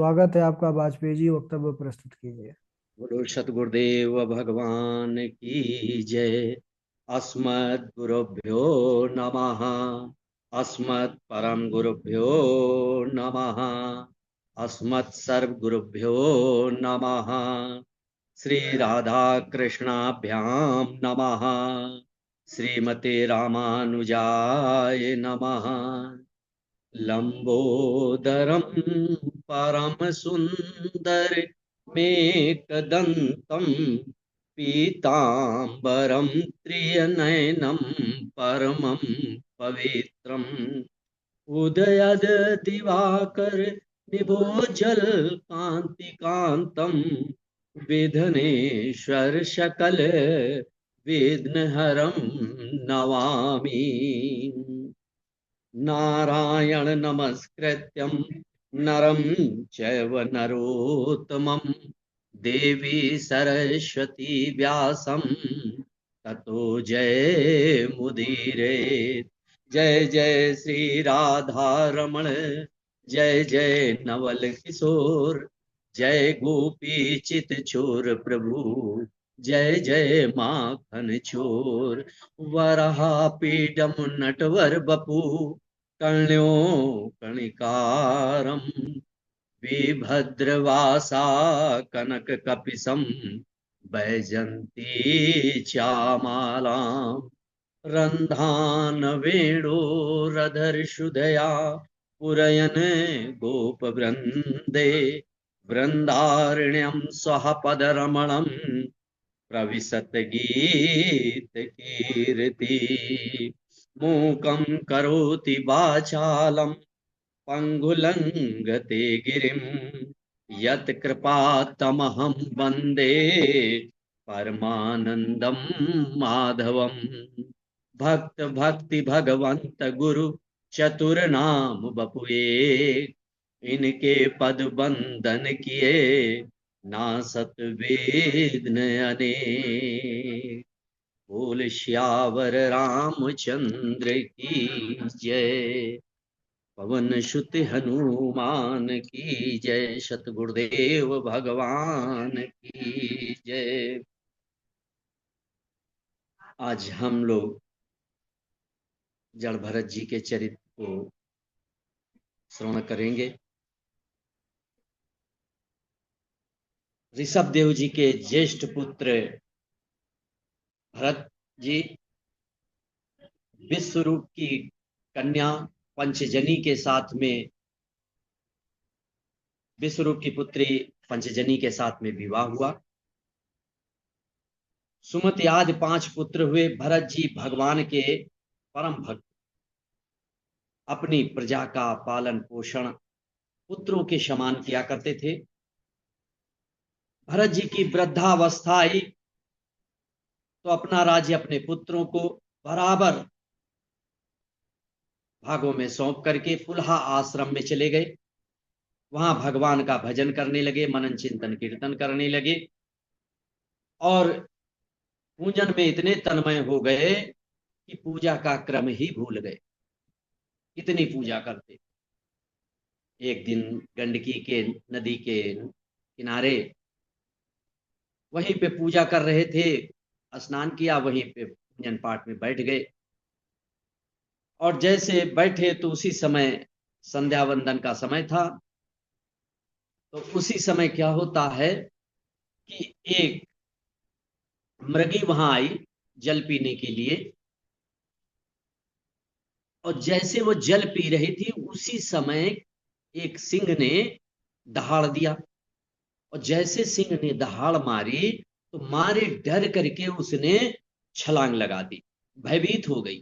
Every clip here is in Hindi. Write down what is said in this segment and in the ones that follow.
स्वागत है आपका। वाजपेयी जी, वक्तव्य प्रस्तुत कीजिए। बोलो सतगुरुदेव भगवान की जय। अस्मद् गुरुभ्यो नमः। अस्मत् परम गुरुभ्यो नमः। अस्मत् सर्व गुरुभ्यो नमः। श्री राधा कृष्णाभ्यां नमः। श्रीमते रामानुजाय नमः। लंबोदरम परम सुंदर मेकदंतम पीतांबरम त्रिनयनम परमं पवित्रम उदयद दिवाकर निभोजल कांति कांतम विघ्नेश्वर सकल विघ्नहरम नमामि। नारायण नमस्कृत्यं नरं चैव नरोत्तमं देवी सरस्वती व्यासं ततो जयमुदीरये। जय जय श्री राधा रमण, जय जय नवल किशोर, जय गोपी चित चोर प्रभु, जय जय माखन चोर। वराहपीडम नटवर बपू कर्ण्यो कणिकारम वीभद्रवासा कनक कपिसम बैजंती चामालाम रंधान वेणोरधर सुधया पुरयन गोप वृंदे वृंदारण्यम स्वः पदरमणम प्रविशत गीत कीर्ति। मूकं करोति वाचालं पंगुलंगते गिरिं यत् कृपातमहं वन्दे परमानंदं माधवम। भक्त भक्ति भगवंत गुरु चतुर नाम बपुए इनके पद बंदन किए नासत वेदन अनेक। बोल श्यावर रामचंद्र की जय। पवन सुत हनुमान की जय। सतगुरुदेव भगवान की जय। आज हम लोग जड़ भरत जी के चरित्र को श्रवण करेंगे। ऋषभ देव जी के ज्येष्ठ पुत्र भरत जी विश्वरूप की कन्या पंचजनी के साथ में, विश्वरूप की पुत्री पंचजनी के साथ में विवाह हुआ। सुमति आदि 5 पुत्र हुए। भरत जी भगवान के परम भक्त, अपनी प्रजा का पालन पोषण पुत्रों के समान किया करते थे। भरत जी की वृद्धावस्था आई तो अपना राज्य अपने पुत्रों को बराबर भागों में सौंप करके पुलहा आश्रम में चले गए। वहां भगवान का भजन करने लगे, मनन चिंतन कीर्तन करने लगे और पूजन में इतने तन्मय हो गए कि पूजा का क्रम ही भूल गए। कितनी पूजा करते। एक दिन गंडकी के नदी के किनारे वहीं पे पूजा कर रहे थे, स्नान किया, वहीं पे पूजन पाठ में बैठ गए और जैसे बैठे तो उसी समय संध्या वंदन का समय था। तो उसी समय क्या होता है कि एक मृगी वहां आई जल पीने के लिए और जैसे वो जल पी रही थी उसी समय एक सिंह ने दहाड़ दिया और जैसे सिंह ने दहाड़ मारी तो मारे डर करके उसने छलांग लगा दी, भयभीत हो गई।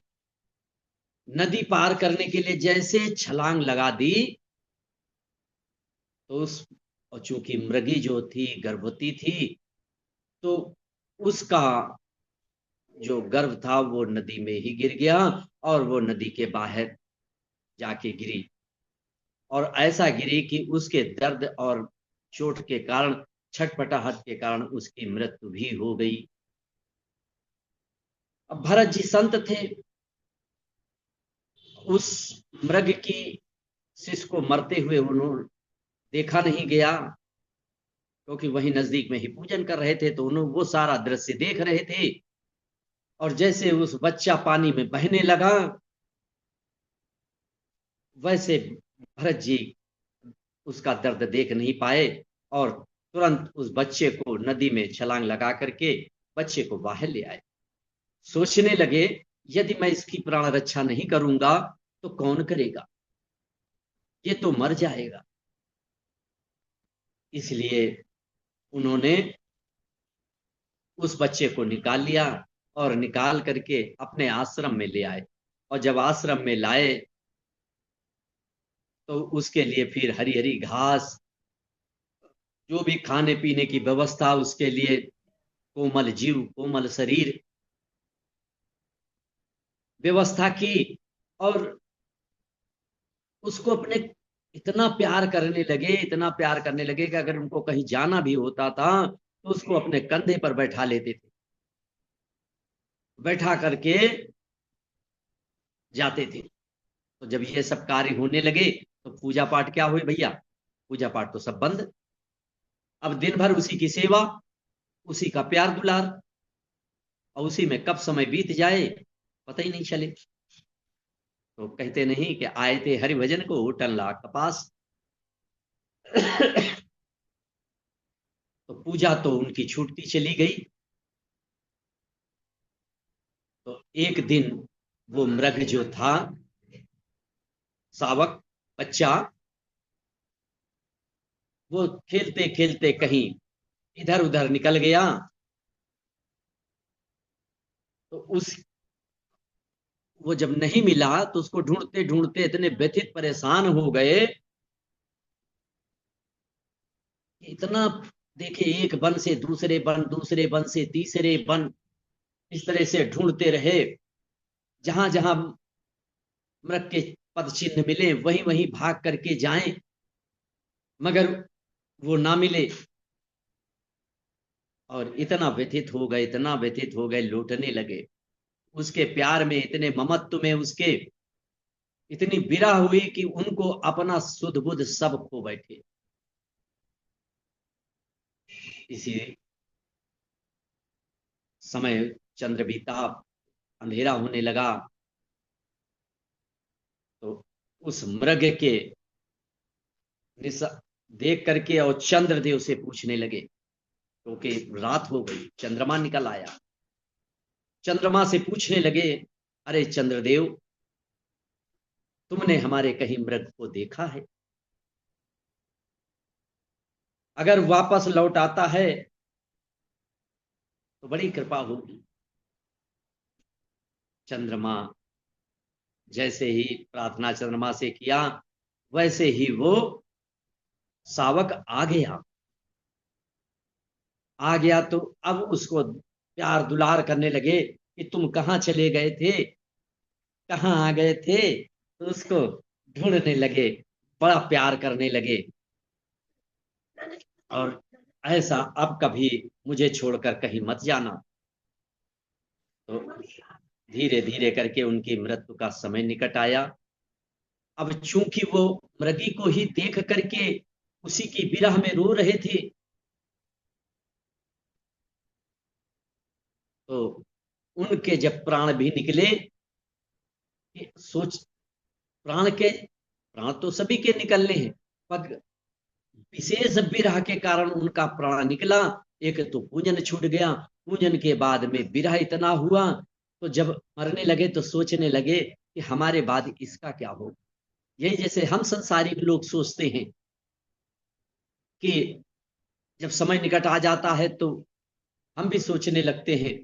नदी पार करने के लिए जैसे छलांग लगा दी तो उस, और चूंकि मृगी जो थी गर्भवती थी तो उसका जो गर्भ था वो नदी में ही गिर गया और वो नदी के बाहर जाके गिरी और ऐसा गिरी कि उसके दर्द और चोट के कारण, छटपटाहट के कारण उसकी मृत्यु भी हो गई। अब भरत जी संत थे, उस मृग की शिश को मरते हुए उन्होंने देखा नहीं गया, क्योंकि वहीं नजदीक में ही पूजन कर रहे थे, तो उन्होंने वो सारा दृश्य देख रहे थे। और जैसे उस बच्चा पानी में बहने लगा, वैसे भरत जी उसका दर्द देख नहीं पाए, और तुरंत उस बच्चे को नदी में छलांग लगा करके बच्चे को बाहर ले आए। सोचने लगे, यदि मैं इसकी प्राण रक्षा नहीं करूंगा तो कौन करेगा, ये तो मर जाएगा। इसलिए उन्होंने उस बच्चे को निकाल लिया, और निकाल करके अपने आश्रम में ले आए। और जब आश्रम में लाए, तो उसके लिए फिर हरी हरी घास, जो भी खाने पीने की व्यवस्था, उसके लिए कोमल जीव, कोमल शरीर, व्यवस्था की। और उसको अपने इतना प्यार करने लगे, इतना प्यार करने लगे कि अगर उनको कहीं जाना भी होता था तो उसको अपने कंधे पर बैठा लेते थे, बैठा करके जाते थे। तो जब ये सब कार्य होने लगे, तो पूजा पाठ क्या हुए भैया, पूजा पाठ तो सब बंद। अब दिन भर उसी की सेवा, उसी का प्यार दुलार, और उसी में कब समय बीत जाए पता ही नहीं चले। तो कहते नहीं कि आए थे हरि भजन को उठन लाख कपास। तो पूजा तो उनकी छूटती चली गई। तो एक दिन वो मृग जो था, शावक बच्चा, वो खेलते खेलते कहीं इधर उधर निकल गया। तो उस वो जब नहीं मिला, तो उसको ढूंढते ढूंढते इतने व्यथित परेशान हो गए कि इतना, देखे एक वन से दूसरे वन, दूसरे वन से तीसरे वन, इस तरह से ढूंढते रहे। जहां जहां मृग के पद चिन्ह मिले वहीं वहीं भाग करके जाएं, मगर वो ना मिले। और इतना व्यथित हो गए, इतना व्यथित हो गए, लौटने लगे। उसके प्यार में, इतने ममत्व में उसके इतनी विरह हुई कि उनको अपना सुध बुध सब खो बैठे। इसी समय चंद्र बीता, अंधेरा होने लगा। तो उस मृग के निशा देख करके और चंद्रदेव से पूछने लगे, क्योंकि रात हो गई, चंद्रमा निकल आया। चंद्रमा से पूछने लगे, अरे चंद्रदेव, तुमने हमारे कहीं मृग को देखा है? अगर वापस लौट आता है तो बड़ी कृपा होगी। चंद्रमा, जैसे ही प्रार्थना चंद्रमा से किया, वैसे ही वो शावक आ गया। आ गया तो अब उसको प्यार दुलार करने लगे कि तुम कहाँ चले गए थे, कहाँ आ गए थे। तो उसको ढूंढने लगे, बड़ा प्यार करने लगे। और ऐसा, अब कभी मुझे छोड़कर कहीं मत जाना। तो धीरे धीरे करके उनकी मृत्यु का समय निकट आया। अब चूंकि वो मृगी को ही देख करके उसी की विरह में रो रहे थे, तो उनके जब प्राण भी निकले, कि सोच, प्राण तो सभी के निकलने हैं, पर विशेष विरह के कारण उनका प्राण निकला। एक तो पूजन छूट गया, पूजन के बाद में विरह इतना हुआ, तो जब मरने लगे तो सोचने लगे कि हमारे बाद इसका क्या होगा। यही जैसे हम संसारिक लोग सोचते हैं कि जब समय निकट आ जाता है तो हम भी सोचने लगते हैं।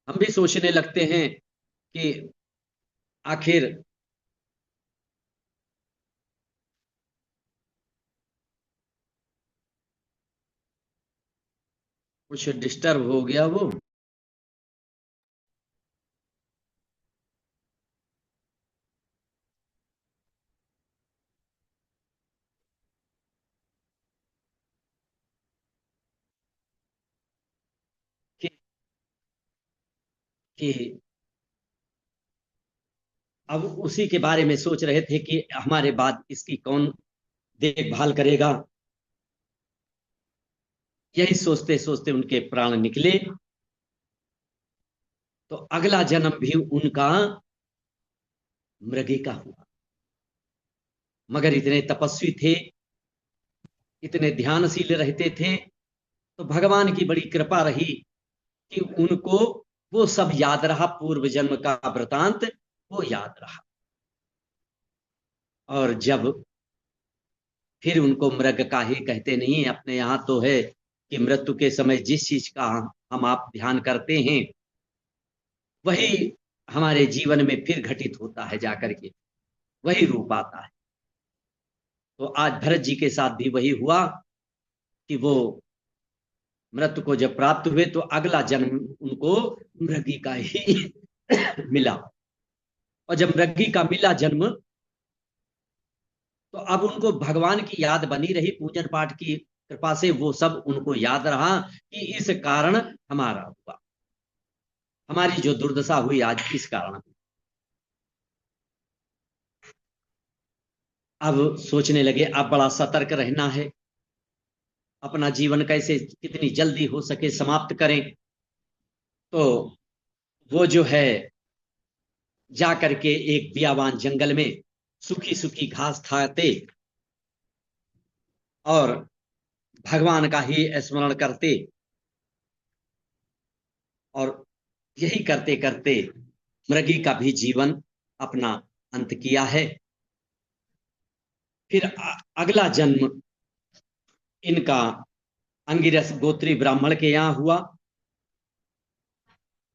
हम भी सोचने लगते हैं कि आखिर कुछ डिस्टर्ब हो गया वो। कि अब उसी के बारे में सोच रहे थे कि हमारे बाद इसकी कौन देखभाल करेगा। यही सोचते सोचते उनके प्राण निकले। तो अगला जन्म भी उनका मृगी का हुआ। मगर इतने तपस्वी थे, इतने ध्यानशील रहते थे, तो भगवान की बड़ी कृपा रही कि उनको वो सब याद रहा, पूर्व जन्म का वृतांत वो याद रहा। और जब फिर उनको मृग का ही कहते नहीं, अपने यहाँ तो है कि मृत्यु के समय जिस चीज का हम आप ध्यान करते हैं वही हमारे जीवन में फिर घटित होता है, जाकर के वही रूप आता है। तो आज भरत जी के साथ भी वही हुआ कि वो मृत्यु को जब प्राप्त हुए तो अगला जन्म उनको मृगी का ही मिला। और जब मृगी का मिला जन्म, तो अब उनको भगवान की याद बनी रही, पूजन पाठ की कृपा से वो सब उनको याद रहा कि इस कारण हमारा हुआ, हमारी जो दुर्दशा हुई आज इस कारण हुई। अब सोचने लगे अब बड़ा सतर्क रहना है, अपना जीवन कैसे कितनी जल्दी हो सके समाप्त करें। तो वो जो है जा करके एक बियावान जंगल में सूखी सूखी घास खाते और भगवान का ही स्मरण करते, और यही करते करते मृगी का भी जीवन अपना अंत किया है। फिर अगला जन्म इनका अंगिरस गोत्री ब्राह्मण के यहाँ हुआ,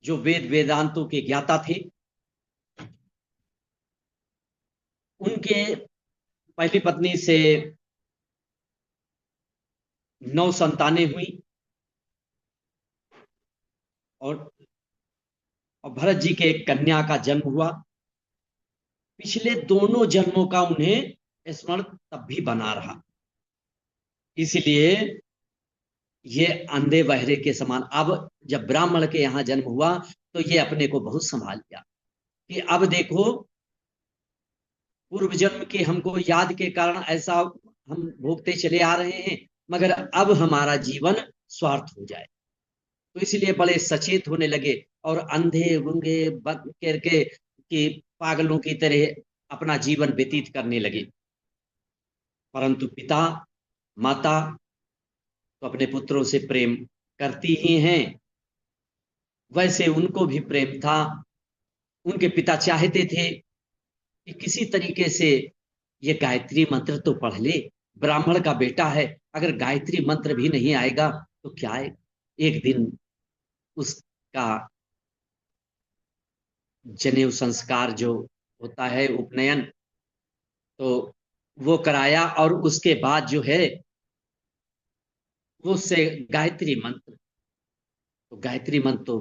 जो वेद वेदांतों के ज्ञाता थे। उनके पहली पत्नी से 9 संतानें हुई, और भरत जी के एक कन्या का जन्म हुआ। पिछले दोनों जन्मों का उन्हें स्मरण तब भी बना रहा, इसलिए ये अंधे बहरे के समान। अब जब ब्राह्मण के यहाँ जन्म हुआ तो ये अपने को बहुत संभाल लिया कि अब देखो पूर्व जन्म के हमको याद के कारण ऐसा हम भोगते चले आ रहे हैं, मगर अब हमारा जीवन स्वार्थ हो जाए, तो इसलिए बड़े सचेत होने लगे और अंधे गुंगे बक करके कि पागलों की तरह अपना जीवन व्यतीत करने लगे। परंतु पिता माता तो अपने पुत्रों से प्रेम करती ही हैं, वैसे उनको भी प्रेम था। उनके पिता चाहते थे कि किसी तरीके से ये गायत्री मंत्र तो पढ़ ले, ब्राह्मण का बेटा है, अगर गायत्री मंत्र भी नहीं आएगा तो क्या है। एक दिन उसका जनेऊ संस्कार जो होता है उपनयन, तो वो कराया, और उसके बाद जो है वो उससे गायत्री मंत्र, तो गायत्री मंत्र तो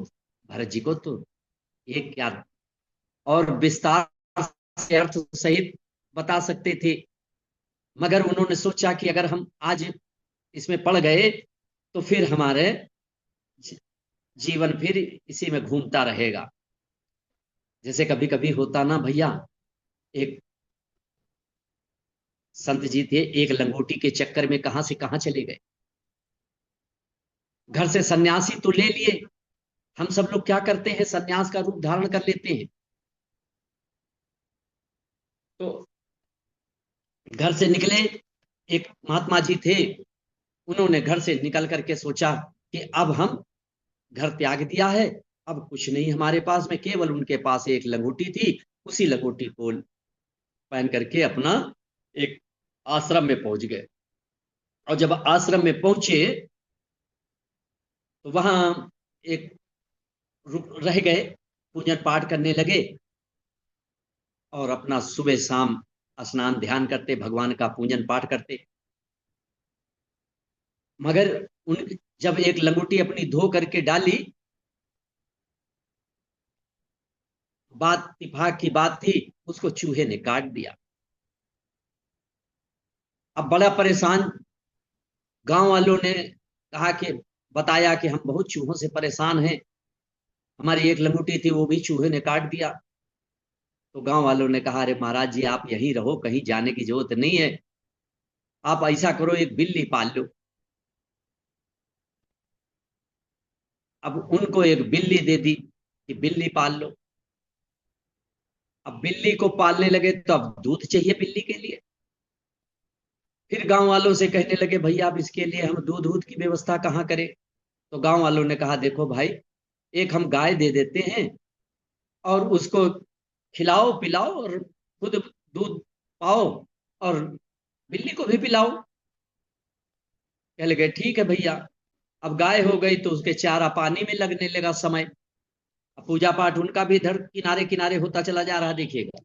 भरत जी को तो एक क्या और विस्तार से अर्थ सहित बता सकते थे, मगर उन्होंने सोचा कि अगर हम आज इसमें पड़ गए तो फिर हमारे जीवन फिर इसी में घूमता रहेगा। जैसे कभी कभी होता ना भैया, एक संत जी थे, एक लंगोटी के चक्कर में कहां से कहां चले गए। घर से सन्यासी तो ले लिए, हम सब लोग क्या करते हैं सन्यास का रूप धारण कर लेते हैं। तो घर से निकले, एक महात्मा जी थे, उन्होंने घर से निकल करके सोचा कि अब हम घर त्याग दिया है, अब कुछ नहीं हमारे पास में, केवल उनके पास एक लंगोटी थी, उसी लंगोटी को पहन करके अपना एक आश्रम में पहुंच गए। और जब आश्रम में पहुंचे तो वहां एक रह गए, पूजन पाठ करने लगे और अपना सुबह शाम स्नान ध्यान करते, भगवान का पूजन पाठ करते। मगर उन जब एक लंगोटी अपनी धो करके डाली, बात इत्तेफाक की बात थी, उसको चूहे ने काट दिया। अब बड़ा परेशान, गांव वालों ने कहा कि बताया कि हम बहुत चूहों से परेशान हैं, हमारी एक लंगोटी थी वो भी चूहे ने काट दिया। तो गांव वालों ने कहा, अरे महाराज जी आप यहीं रहो, कहीं जाने की जरूरत नहीं है, आप ऐसा करो एक बिल्ली पाल लो। अब उनको एक बिल्ली दे दी कि बिल्ली पाल लो। अब बिल्ली को पालने लगे तो अब दूध चाहिए बिल्ली के लिए। फिर गांव वालों से कहने लगे, भैया अब इसके लिए हम दूध दूध की व्यवस्था कहाँ करें। तो गांव वालों ने कहा, देखो भाई, एक हम गाय दे देते हैं और उसको खिलाओ पिलाओ और खुद दूध पाओ और बिल्ली को भी पिलाओ। कह लगे ठीक है भैया। अब गाय हो गई तो उसके चारा पानी में लगने लगा समय। अब पूजा पाठ उनका भी इधर किनारे किनारे होता चला जा रहा, देखिएगा।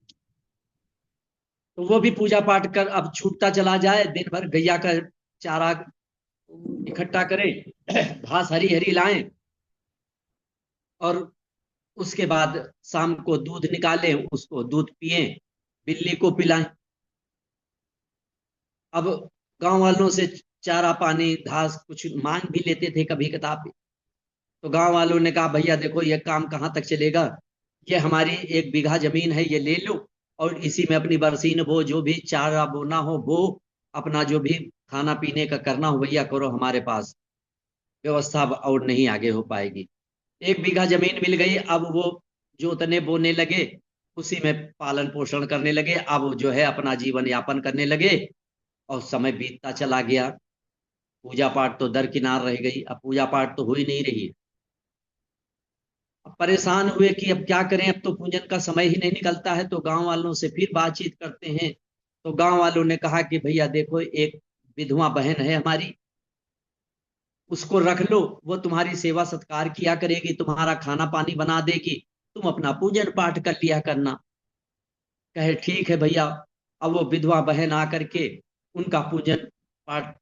तो वो भी पूजा पाठ कर अब छूटता चला जाए, दिन भर गैया का चारा इकट्ठा करें, घास हरी हरी लाएं और उसके बाद शाम को दूध निकालें, उसको दूध पिए, बिल्ली को पिलाएं। अब गांव वालों से चारा पानी घास कुछ मांग भी लेते थे कभी कताब। तो गांव वालों ने कहा, भैया देखो ये काम कहाँ तक चलेगा, ये हमारी 1 बीघा जमीन है, ये ले लो और इसी में अपनी बरसीन बो, जो भी चारा बोना हो बो, अपना जो भी खाना पीने का करना हो भैया करो, हमारे पास व्यवस्था अब और नहीं आगे हो पाएगी। 1 बीघा जमीन मिल गई। अब वो जोतने बोने लगे, उसी में पालन पोषण करने लगे, अब जो है अपना जीवन यापन करने लगे। और समय बीतता चला गया। पूजा पाठ तो दरकिनार रह गई, अब पूजा पाठ तो हो ही नहीं रही। अब परेशान हुए कि अब क्या करें, अब तो पूजन का समय ही नहीं निकलता है। तो गांव वालों से फिर बातचीत करते हैं। तो गांव वालों ने कहा कि भैया देखो, एक विधवा बहन है हमारी, उसको रख लो, वो तुम्हारी सेवा सत्कार किया करेगी, तुम्हारा खाना पानी बना देगी, तुम अपना पूजन पाठ कर लिया करना। कहे ठीक है भैया। अब वो विधवा बहन आकर के उनका पूजन पाठ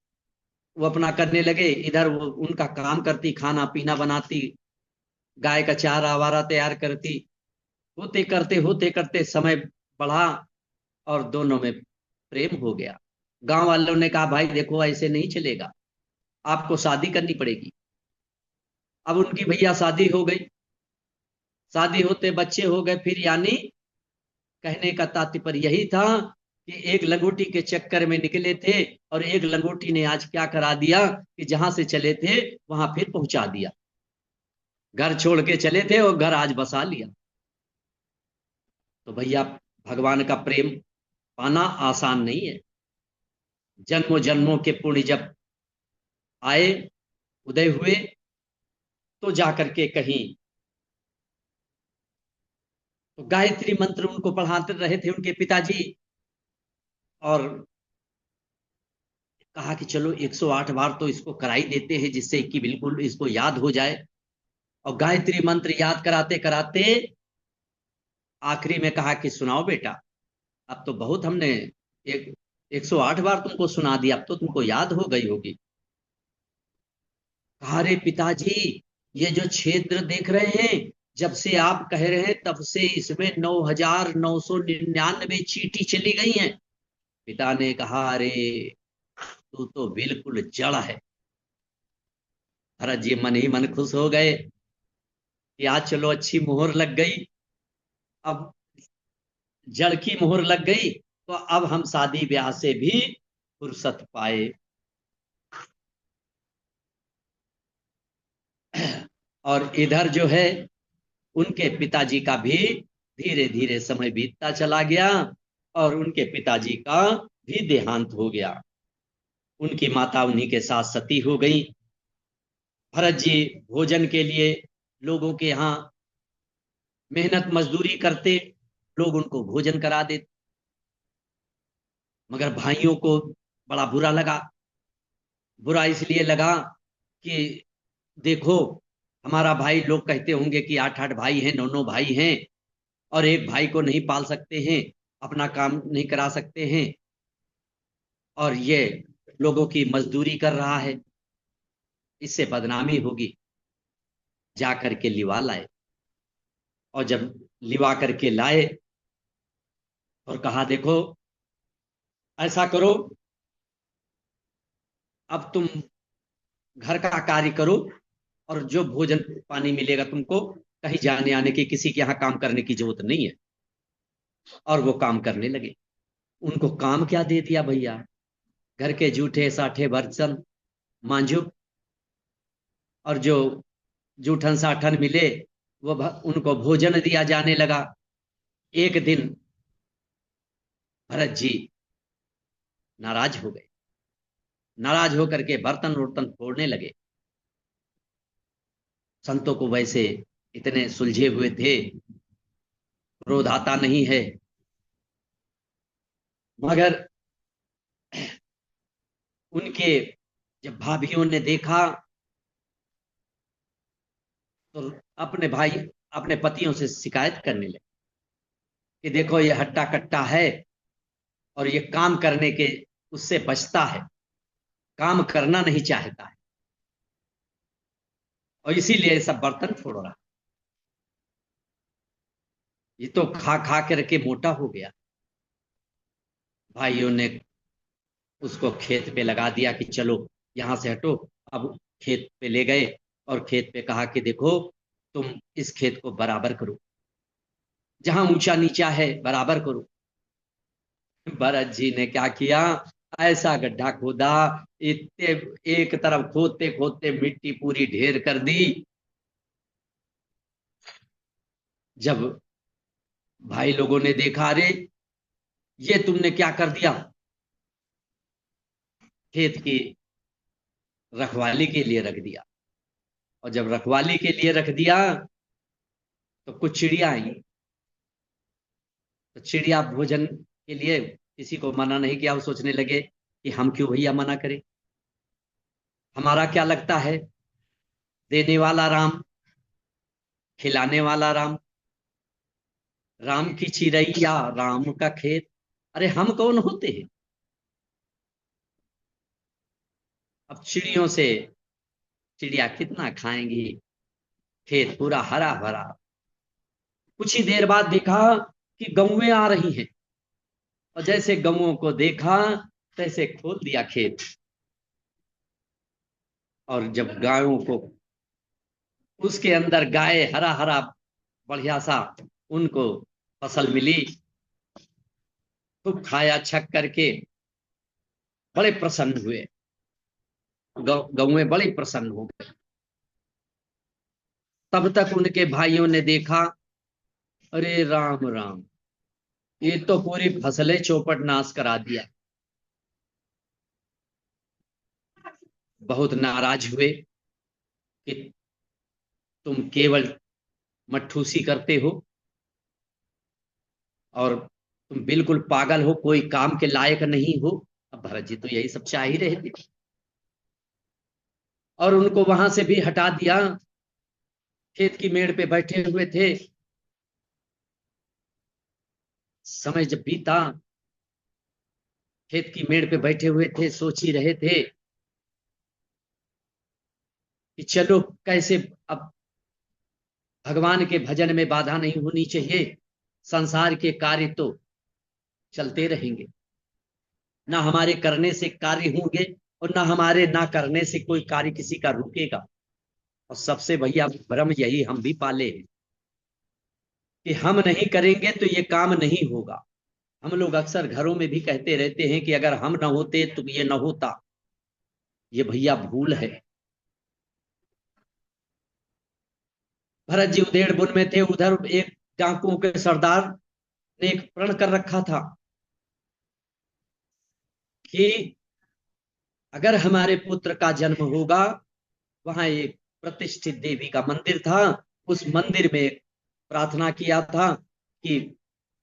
वो अपना करने लगे, इधर वो उनका काम करती, खाना पीना बनाती, गाय का चारा वारा तैयार करती। होते करते समय बढ़ा और दोनों में प्रेम हो गया। गांव वालों ने कहा, भाई देखो ऐसे नहीं चलेगा, आपको शादी करनी पड़ेगी। अब उनकी भैया शादी हो गई। शादी होते बच्चे हो गए फिर, यानी कहने का तात्पर्य यही था कि एक लंगोटी के चक्कर में निकले थे और एक लंगोटी ने आज क्या करा दिया कि जहां से चले थे वहां फिर पहुंचा दिया। घर छोड़ के चले थे और घर आज बसा लिया। तो भैया भगवान का प्रेम पाना आसान नहीं है। जन्मों जन्मों के पुण्य जब आए, उदय हुए, तो जाकर के कहीं तो गायत्री मंत्र उनको पढ़ाते रहे थे उनके पिताजी। और कहा कि चलो 108 बार तो इसको कराई देते हैं, जिससे कि बिल्कुल इसको याद हो जाए। और गायत्री मंत्र याद कराते कराते आखिरी में कहा कि सुनाओ बेटा, अब तो बहुत हमने एक 108 बार तुमको सुना दिया, अब तो तुमको याद हो गई होगी। कहा, अरे पिताजी, ये जो क्षेत्र देख रहे हैं, जब से आप कह रहे हैं तब से इसमें 9,999 चींटी चली गई हैं। पिता ने कहा, अरे तू तो बिल्कुल जड़ है। भरत जी मन ही मन खुश हो गए कि आज चलो अच्छी मोहर लग गई। अब जड़ की मोहर लग गई तो अब हम शादी ब्याह से भी फुर्सत पाए। और इधर जो है उनके पिताजी का भी धीरे धीरे समय बीतता चला गया और उनके पिताजी का भी देहांत हो गया। उनकी माता उन्हीं के साथ सती हो गई। भरत जी भोजन के लिए लोगों के यहाँ मेहनत मजदूरी करते, लोग उनको भोजन करा देते। मगर भाइयों को बड़ा बुरा लगा। बुरा इसलिए लगा कि देखो, हमारा भाई, लोग कहते होंगे कि 8-8 भाई हैं, 9-9 भाई हैं और एक भाई को नहीं पाल सकते हैं, अपना काम नहीं करा सकते हैं, और ये लोगों की मजदूरी कर रहा है, इससे बदनामी होगी। जा करके लिवा लाए। और जब लिवा करके लाए और कहा, देखो ऐसा करो, अब तुम घर का कार्य करो और जो भोजन पानी मिलेगा तुमको कहीं जाने आने की, किसी के यहाँ काम करने की जरूरत नहीं है। और वो काम करने लगे। उनको काम क्या दे दिया भैया, घर के जूठे साठे बर्तन मांझो, और जो जूठन साठन मिले वो उनको भोजन दिया जाने लगा। एक दिन भरत जी नाराज हो गए। नाराज होकर के बर्तन उर्तन फोड़ने लगे। संतों को वैसे इतने सुलझे हुए थे, क्रोध आता नहीं है, मगर उनके जब भाभीियों ने देखा तो अपने भाई अपने पतियों से शिकायत करने लगे कि देखो ये हट्टा कट्टा है, और ये काम करने के उससे बचता है, काम करना नहीं चाहता है, और इसीलिए सब बर्तन फोड़ रहा। ये तो खा खा करके मोटा हो गया। भाइयों ने उसको खेत पे लगा दिया कि चलो यहां से हटो। अब खेत पे ले गए और खेत पे कहा कि देखो तुम इस खेत को बराबर करो, जहां ऊंचा नीचा है बराबर करो। भरत जी ने क्या किया, ऐसा गड्ढा खोदा, इतने एक तरफ खोदते खोदते मिट्टी पूरी ढेर कर दी। जब भाई लोगों ने देखा, अरे ये तुमने क्या कर दिया, खेत की रखवाली के लिए रख दिया। और जब रखवाली के लिए रख दिया तो कुछ चिड़िया आई। तो चिड़िया भोजन के लिए किसी को मना नहीं किया। वो सोचने लगे कि हम क्यों भैया मना करें, हमारा क्या लगता है, देने वाला राम, खिलाने वाला राम, राम की चिड़ैया राम का खेत, अरे हम कौन होते हैं। अब चिड़ियों से चिड़िया कितना खाएंगी, खेत पूरा हरा भरा। कुछ ही देर बाद देखा कि गौएं आ रही हैं, और जैसे गौओं को देखा तैसे खोल दिया खेत। और जब गायों को उसके अंदर गाय हरा हरा बढ़िया सा उनको फसल मिली, खूब खाया छक करके बड़े प्रसन्न हुए। गौएं बड़ी प्रसन्न हो गई। तब तक उनके भाइयों ने देखा, अरे राम राम, ये तो पूरी फसलें चौपट नाश करा दिया। बहुत नाराज हुए कि तुम केवल मठूसी करते हो, और तुम बिल्कुल पागल हो, कोई काम के लायक नहीं हो। अब भरत जी तो यही सब चाह ही रहे थे, और उनको वहां से भी हटा दिया। खेत की मेड़ पे बैठे हुए थे। समय जब बीता, खेत की मेड़ पे बैठे हुए थे, सोच ही रहे थे कि चलो कैसे अब भगवान के भजन में बाधा नहीं होनी चाहिए, संसार के कार्य तो चलते रहेंगे, ना हमारे करने से कार्य होंगे, और ना हमारे ना करने से कोई कार्य किसी का रुकेगा। और सबसे भैया भ्रम यही हम भी पाले हैं कि हम नहीं करेंगे तो ये काम नहीं होगा। हम लोग अक्सर घरों में भी कहते रहते हैं कि अगर हम ना होते तो ये ना होता। ये भैया भूल है। भरत जी उधेड़ बुन में थे, उधर एक डाकुओं के सरदार ने एक प्रण कर रखा था कि अगर हमारे पुत्र का जन्म होगा, वहां एक प्रतिष्ठित देवी का मंदिर था, उस मंदिर में प्रार्थना किया था कि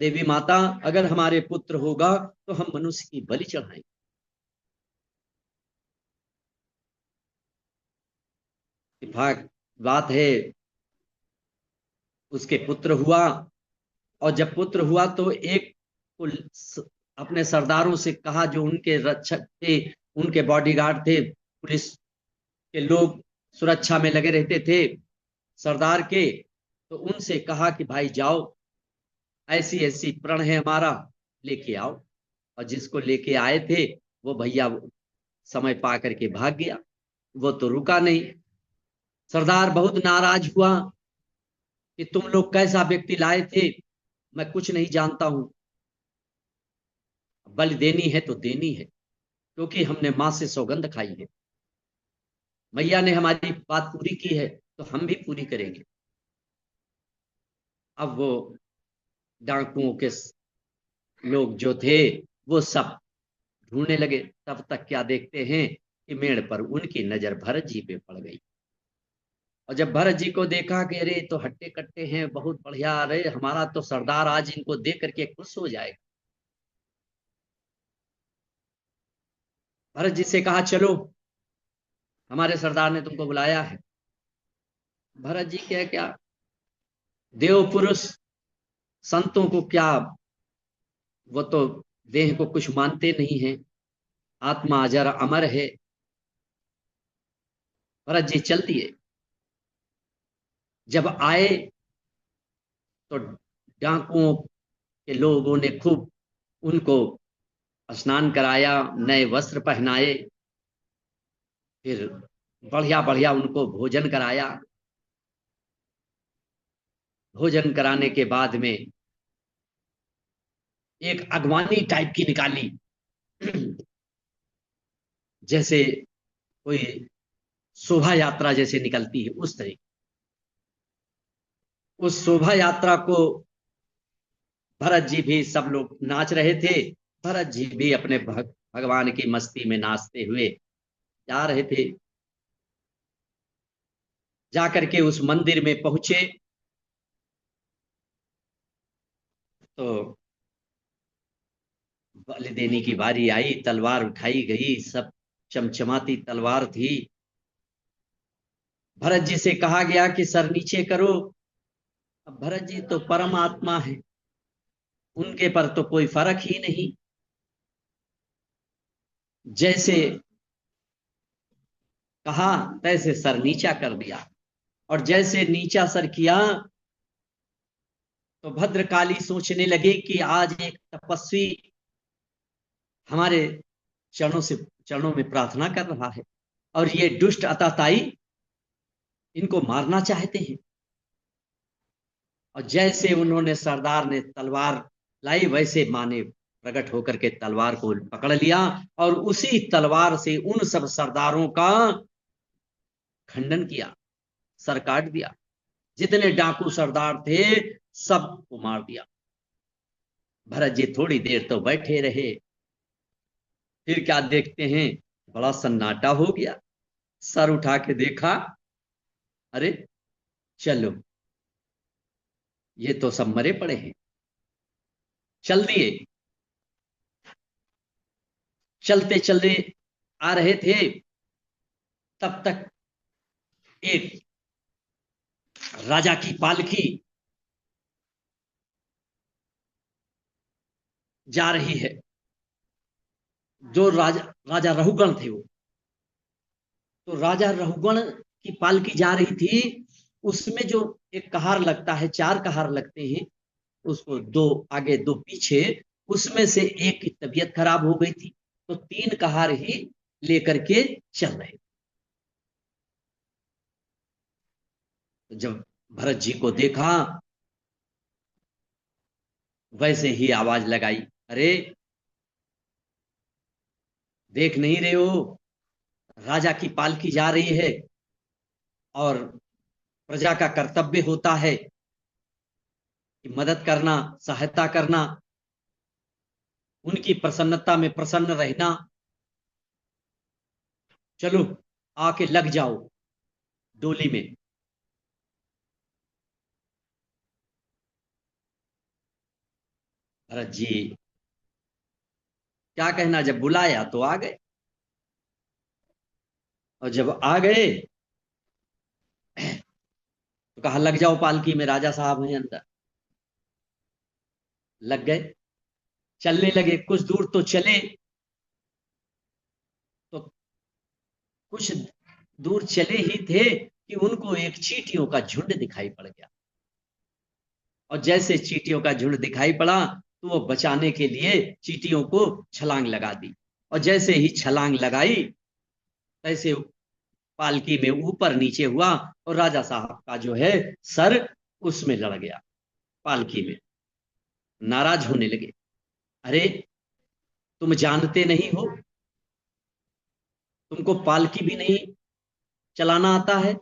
देवी माता अगर हमारे पुत्र होगा तो हम मनुष्य की बलि चढ़ाएंगे। भाग बात है, उसके पुत्र हुआ। और जब पुत्र हुआ तो एक अपने सरदारों से कहा, जो उनके रक्षक थे, उनके बॉडीगार्ड थे, पुलिस के लोग सुरक्षा में लगे रहते थे सरदार के, तो उनसे कहा कि भाई जाओ, ऐसी ऐसी प्रण है हमारा, लेके आओ। और जिसको लेके आए थे वो भैया समय पा करके भाग गया, वो तो रुका नहीं। सरदार बहुत नाराज हुआ कि तुम लोग कैसा व्यक्ति लाए थे, मैं कुछ नहीं जानता हूं, बलि देनी है तो देनी है, क्योंकि हमने मां से सौगंध खाई है, मैया ने हमारी बात पूरी की है तो हम भी पूरी करेंगे। अब वो डाकुओं के लोग जो थे वो सब ढूंढने लगे। तब तक क्या देखते हैं कि मेड़ पर उनकी नजर भरत जी पे पड़ गई। और जब भरत जी को देखा कि अरे तो हट्टे कट्टे हैं, बहुत बढ़िया, अरे हमारा तो सरदार आज इनको देख करके खुश हो जाएगा, भरत जी से कहा चलो, हमारे सरदार ने तुमको बुलाया है। भरत जी क्या क्या, देव पुरुष, संतों को क्या, वो तो देह को कुछ मानते नहीं है, आत्मा अजर अमर है। भरत जी चल दिए। जब आए तो डाकुओं के लोगों ने खूब उनको स्नान कराया, नए वस्त्र पहनाए, फिर बढ़िया बढ़िया उनको भोजन कराया। भोजन कराने के बाद में एक अगवानी टाइप की निकाली, जैसे कोई शोभा यात्रा जैसे निकलती है उस तरीके। उस शोभा यात्रा को भरत जी भी, सब लोग नाच रहे थे, भरत जी भी अपने भगवान की मस्ती में नाचते हुए जा रहे थे। जाकर के उस मंदिर में पहुंचे तो बलि देने की बारी आई, तलवार उठाई गई, सब चमचमाती तलवार थी। भरत जी से कहा गया कि सर नीचे करो। अब भरत जी तो परमात्मा है, उनके पर तो कोई फर्क ही नहीं, जैसे कहा तैसे सर नीचा कर दिया। और जैसे नीचा सर किया तो भद्रकाली सोचने लगे कि आज एक तपस्वी हमारे चरणों में प्रार्थना कर रहा है और ये दुष्ट अताताई इनको मारना चाहते हैं। और जैसे उन्होंने, सरदार ने तलवार लाई, वैसे माँ ने प्रकट होकर के तलवार को पकड़ लिया और उसी तलवार से उन सब सरदारों का खंडन किया, सर काट दिया। जितने डाकू सरदार थे सबको मार दिया। भरत जी थोड़ी देर तो बैठे रहे, फिर क्या देखते हैं, बड़ा सन्नाटा हो गया। सर उठा के देखा, अरे चलो, ये तो सब मरे पड़े हैं। चल दिए। चलते चलते आ रहे थे, तब तक एक राजा की पालकी जा रही है। जो राजा राजा रहुगण थे वो, तो राजा रहुगण की पालकी जा रही थी। उसमें जो एक कहार लगता है, चार कहार लगते हैं, उसको दो आगे दो पीछे, उसमें से एक की तबीयत खराब हो गई थी, तो तीन कहार ही लेकर के चल रहे। तो जब भरत जी को देखा, वैसे ही आवाज लगाई, अरे देख नहीं रहे हो, राजा की पालकी जा रही है और प्रजा का कर्तव्य होता है कि मदद करना, सहायता करना, उनकी प्रसन्नता में प्रसन्न रहना। चलो आके लग जाओ डोली में। भरत जी क्या कहना, जब बुलाया तो आ गए। और जब आ गए तो कहा लग जाओ पालकी में, राजा साहब हैं अंदर। लग गए। चलने लगे, कुछ दूर तो चले, तो कुछ दूर चले ही थे कि उनको एक चींटियों का झुंड दिखाई पड़ गया। और जैसे चींटियों का झुंड दिखाई पड़ा तो वो बचाने के लिए चींटियों को छलांग लगा दी। और जैसे ही छलांग लगाई, तैसे पालकी में ऊपर नीचे हुआ और राजा साहब का जो है सर उसमें लड़ गया, पालकी में। नाराज होने लगे, अरे तुम जानते नहीं हो, तुमको पालकी भी नहीं चलाना आता है,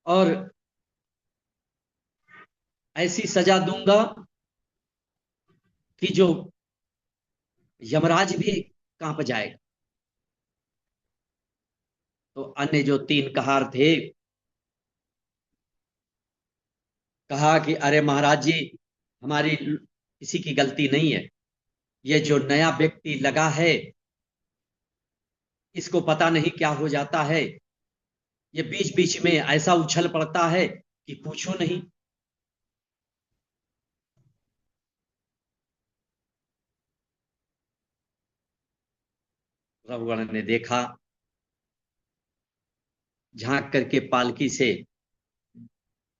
और ऐसी सजा दूंगा कि जो यमराज भी कांप जाएगा। तो अन्य जो तीन कहार थे, कहा कि अरे महाराज जी, हमारी किसी की गलती नहीं है, ये जो नया व्यक्ति लगा है, इसको पता नहीं क्या हो जाता है, ये बीच बीच में ऐसा उछल पड़ता है कि पूछो नहीं। रघुगण ने देखा, झांक करके पालकी से,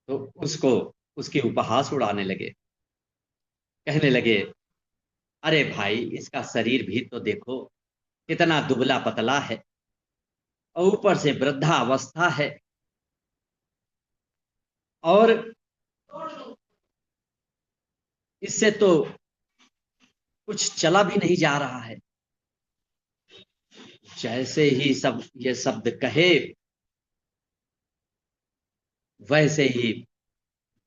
तो उसको, उसके उपहास उड़ाने लगे, कहने लगे, अरे भाई इसका शरीर भी तो देखो, कितना दुबला पतला है, और ऊपर से वृद्धावस्था है, और इससे तो कुछ चला भी नहीं जा रहा है। जैसे ही सब ये शब्द कहे, वैसे ही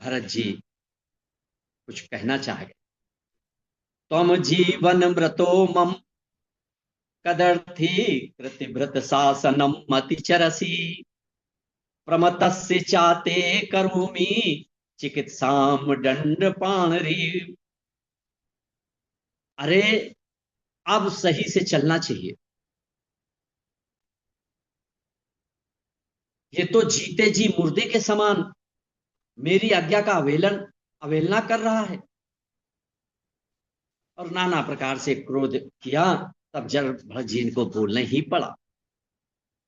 भरत जी कुछ कहना चाह गए। तम जीवन मृतो मम कदर्थी कृतिभृत शासनम मति चरसी, प्रमतस्य चाते करोमि चिकित्साम दंड पाणरी। अरे अब सही से चलना चाहिए, ये तो जीते जी मुर्दे के समान मेरी आज्ञा का अवहेलना कर रहा है, और नाना प्रकार से क्रोध किया। तब जब भरत जी इनको बोलने ही पड़ा,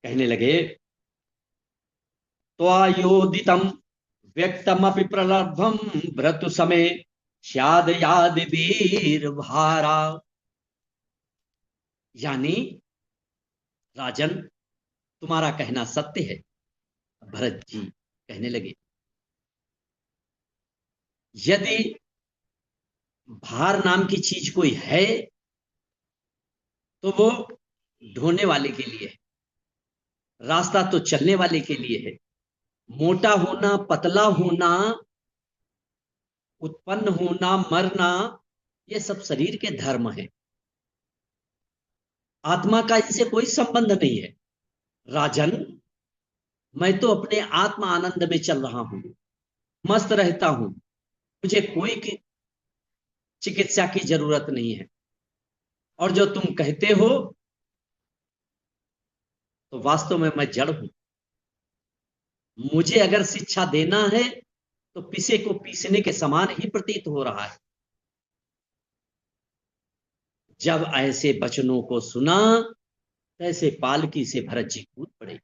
कहने लगे, त्वयोदितम व्यक्तमपि प्रलब्धम भ्रतु समय स्याद याद वीर भारा। यानी राजन, तुम्हारा कहना सत्य है। भरत जी कहने लगे, यदि भार नाम की चीज कोई है, तो वो ढोने वाले के लिए है, रास्ता तो चलने वाले के लिए है। मोटा होना, पतला होना, उत्पन्न होना, मरना, ये सब शरीर के धर्म है, आत्मा का इनसे कोई संबंध नहीं है। राजन, मैं तो अपने आत्मा आनंद में चल रहा हूं, मस्त रहता हूं, मुझे कोई चिकित्सा की जरूरत नहीं है। और जो तुम कहते हो, तो वास्तव में मैं जड़ हूं। मुझे अगर शिक्षा देना है, तो पिसे को पीसने के समान ही प्रतीत हो रहा है। जब ऐसे वचनों को सुना, तैसे पालकी से भरत जी कूद पड़े,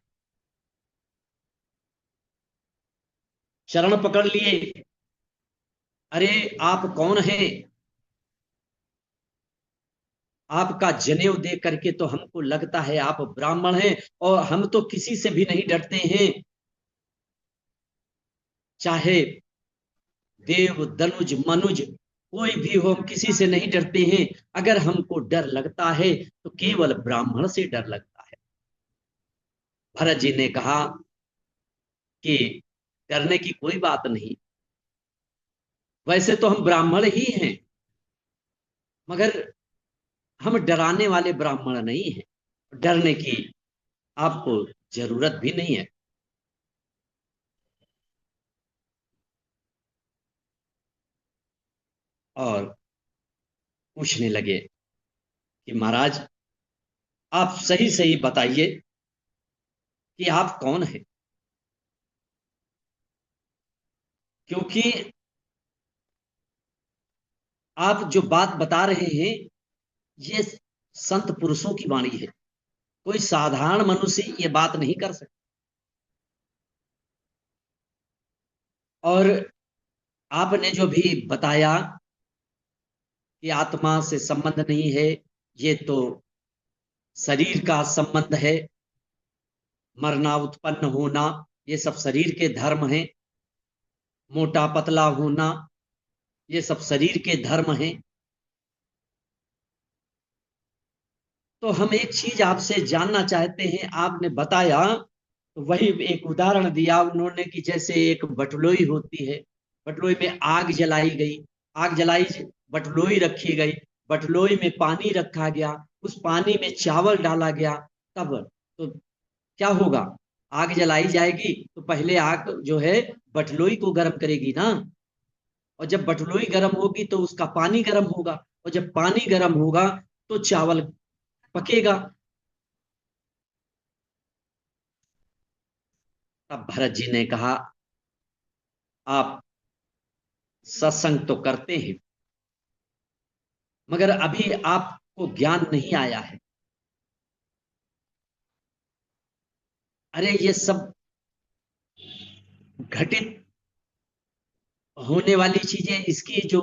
शरण पकड़ लिए। अरे आप कौन हैं? आपका जनेऊ देख करके तो हमको लगता है आप ब्राह्मण हैं, और हम तो किसी से भी नहीं डरते हैं, चाहे देव दनुज मनुज कोई भी हो, हम किसी से नहीं डरते हैं। अगर हमको डर लगता है तो केवल ब्राह्मण से डर लगता है। भरत जी ने कहा कि डरने की कोई बात नहीं, वैसे तो हम ब्राह्मण ही हैं, मगर हम डराने वाले ब्राह्मण नहीं हैं, डरने की आपको जरूरत भी नहीं है। और पूछने लगे कि महाराज, आप सही सही बताइए कि आप कौन हैं, क्योंकि आप जो बात बता रहे हैं, ये संत पुरुषों की वाणी है, कोई साधारण मनुष्य ये बात नहीं कर सकता। और आपने जो भी बताया कि आत्मा से संबंध नहीं है, ये तो शरीर का संबंध है, मरना, उत्पन्न होना, ये सब शरीर के धर्म हैं। मोटा पतला होना, ये सब शरीर के धर्म हैं। तो हम एक चीज आपसे जानना चाहते हैं। आपने बताया, तो वही एक उदाहरण दिया उन्होंने कि जैसे एक बटलोई होती है, बटलोई में आग जलाई गई, आग जलाई, बटलोई रखी गई, बटलोई में पानी रखा गया, उस पानी में चावल डाला गया, तब तो क्या होगा? आग जलाई जाएगी तो पहले आग जो है बटलोई को गर्म करेगी ना, और जब बटलोई गर्म होगी तो उसका पानी गर्म होगा, और जब पानी गर्म होगा तो चावल पकेगा। तब भरत जी ने कहा, आप सत्संग तो करते हैं, मगर अभी आपको ज्ञान नहीं आया है। अरे ये सब घटित होने वाली चीजें, इसकी जो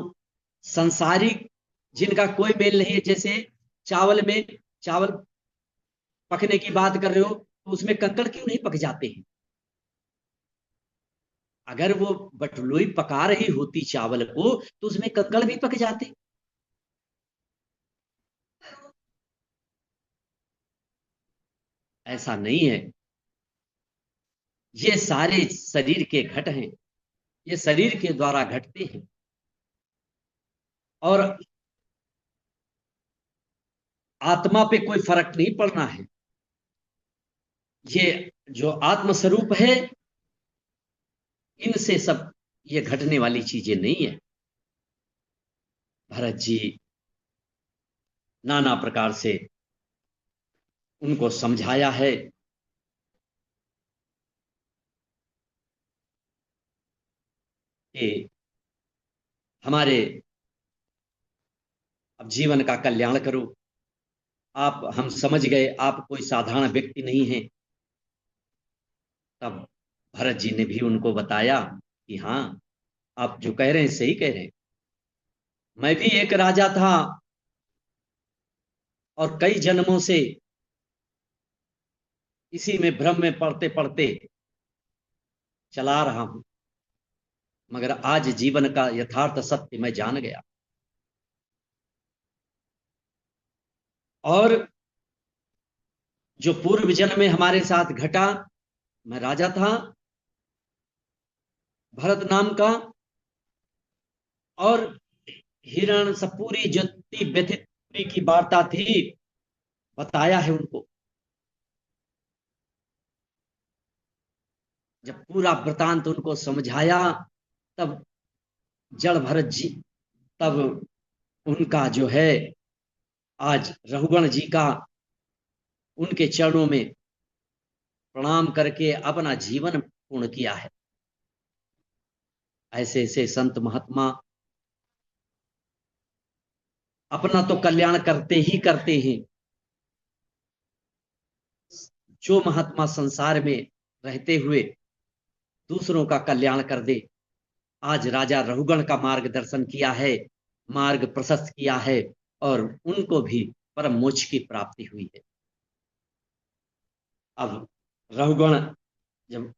संसारिक, जिनका कोई मेल नहीं है, जैसे चावल में, चावल पकने की बात कर रहे हो तो उसमें कंकड़ क्यों नहीं पक जाते हैं? अगर वो बटलोई पका रही होती चावल को तो उसमें कंकड़ भी पक जाते। ऐसा नहीं है। ये सारे शरीर के घट हैं, ये शरीर के द्वारा घटते हैं। और आत्मा पे कोई फर्क नहीं पड़ना है। ये जो आत्म स्वरूप है, इनसे सब ये घटने वाली चीजें नहीं है। भरत जी नाना प्रकार से उनको समझाया है कि हमारे अब जीवन का कल्याण करो। आप, हम समझ गए आप कोई साधारण व्यक्ति नहीं है। तब भरत जी ने भी उनको बताया कि हाँ, आप जो कह रहे हैं सही कह रहे हैं। मैं भी एक राजा था और कई जन्मों से इसी में भ्रम में पड़ते पड़ते चला रहा हूं, मगर आज जीवन का यथार्थ सत्य मैं जान गया। और जो पूर्व जन्म में हमारे साथ घटा, मैं राजा था भरत नाम का, और हिरण सब पूरी जितनी व्यथित पूरी की वार्ता थी बताया है उनको। जब पूरा वृतांत उनको समझाया, तब जड़ भरत जी, तब उनका जो है आज रघुगण जी का उनके चरणों में प्रणाम करके अपना जीवन पूर्ण किया है। ऐसे ऐसे संत महात्मा अपना तो कल्याण करते ही करते हैं। जो महात्मा संसार में रहते हुए दूसरों का कल्याण कर दे, आज राजा रघुगण का मार्गदर्शन किया है, मार्ग प्रशस्त किया है, और उनको भी परम मोक्ष की प्राप्ति हुई है। अब रघुगण जब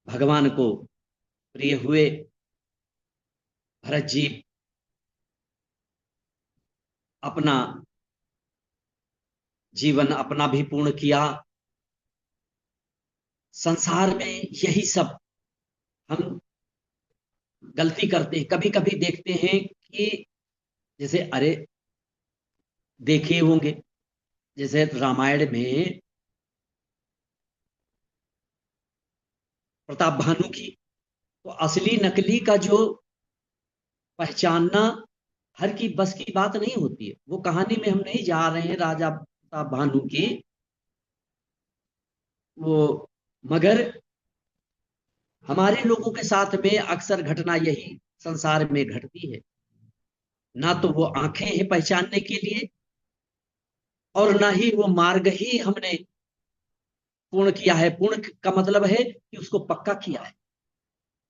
भगवान को प्रिय हुए, भरत जी अपना जीवन अपना भी पूर्ण किया। संसार में यही सब हम गलती करते हैं। कभी कभी देखते हैं कि जैसे, अरे देखे होंगे, जैसे रामायण में प्रताप भानु की, तो असली नकली का जो पहचानना हर की बस की बात नहीं होती है। वो कहानी में हम नहीं जा रहे हैं राजा प्रताप भानु की, वो, मगर हमारे लोगों के साथ में अक्सर घटना यही संसार में घटती है। ना तो वो आंखें हैं पहचानने के लिए, और ना ही वो मार्ग ही हमने पूर्ण किया है। पूर्ण का मतलब है कि उसको पक्का किया है,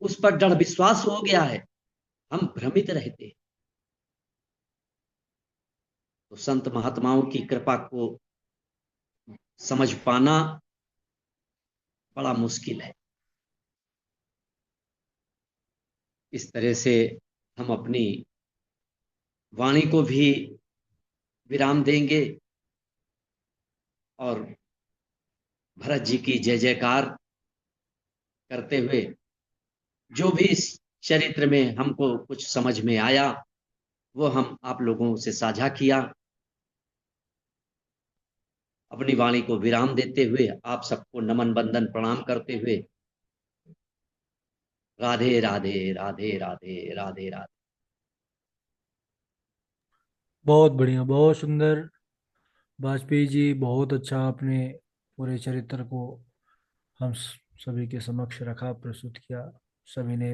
उस पर दृढ़ विश्वास हो गया है। हम भ्रमित रहते हैं। तो संत महात्माओं की कृपा को समझ पाना बड़ा मुश्किल है। इस तरह से हम अपनी वाणी को भी विराम देंगे और भरत जी की जय जयकार करते हुए जो भी इस चरित्र में हमको कुछ समझ में आया वो हम आप लोगों से साझा किया। अपनी वाणी को विराम देते हुए आप सबको नमन बंदन प्रणाम करते हुए राधे राधे राधे राधे राधे राधे। बहुत बढ़िया, बहुत सुंदर। वाजपेयी जी, बहुत अच्छा आपने पूरे चरित्र को हम सभी के समक्ष रखा, प्रस्तुत किया। सभी ने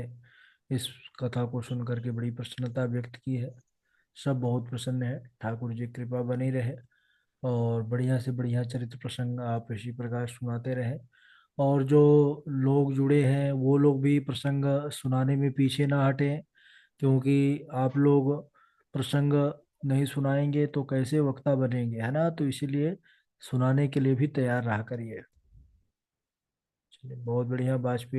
इस कथा को सुन करके बड़ी प्रसन्नता व्यक्त की है। सब बहुत प्रसन्न है। ठाकुर जी की कृपा बनी रहे और बढ़िया से बढ़िया चरित्र प्रसंग आप इसी प्रकार सुनाते रहे। और जो लोग जुड़े हैं वो लोग भी प्रसंग सुनाने में पीछे ना हटें, क्योंकि आप लोग प्रसंग नहीं सुनाएंगे तो कैसे वक्ता बनेंगे, है ना। तो इसीलिए सुनाने के लिए भी तैयार रहा करिए। चलिए, बहुत बढ़िया। वाजपेयी